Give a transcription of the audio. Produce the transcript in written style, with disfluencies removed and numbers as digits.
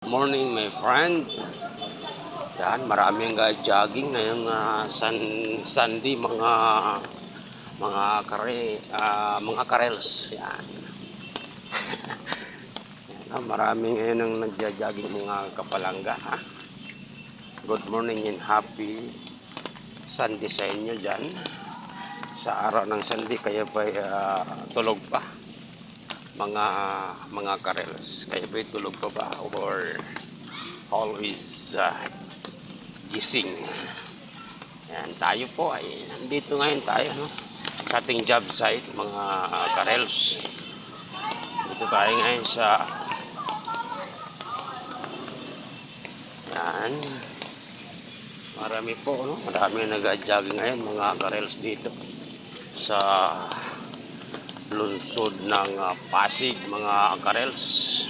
Morning, my friend. Yan, maraming jogging ngayong Sunday, mga karels. Yan. Yan, maraming ngayon ang nagja-jogging mga kapalangga. Ha? Good morning and happy Sunday sa inyo dyan. Sa araw ng Sunday, kaya ba tulog pa? Mga karels, kaya ba tulog pa ba? Or always gising? Yan, tayo po ay nandito ngayon tayo, no? Sa ating job site, mga karels. Dito tayo ngayon sa yan, marami po, no? Marami nag-jogging ngayon mga karels dito sa lungsod ng Pasig, mga karels.